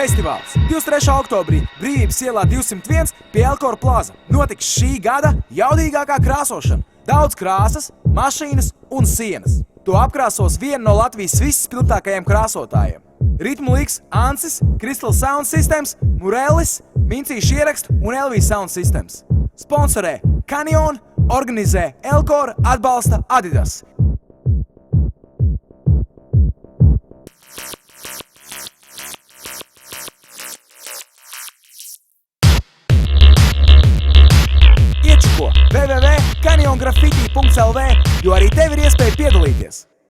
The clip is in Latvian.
Festivāls 23. oktobrī Brīvības ielā 201 pie Elkora plaza. Notiks šī gada jaudīgākā krāsošana. Daudz krāsas, mašīnas un sienas. To apkrāsos viena no Latvijas visspilgtākajiem krāsotājiem. Ritmu liks Ansis, Crystal Sound Systems, Murellis, Mincīša ierakstu un LV Sound Systems. Sponsorē Canyon, organizē Elkora, atbalsta Adidas. Iečuko www.canyongraffiti.lv, jo arī tev ir iespēja piedalīties.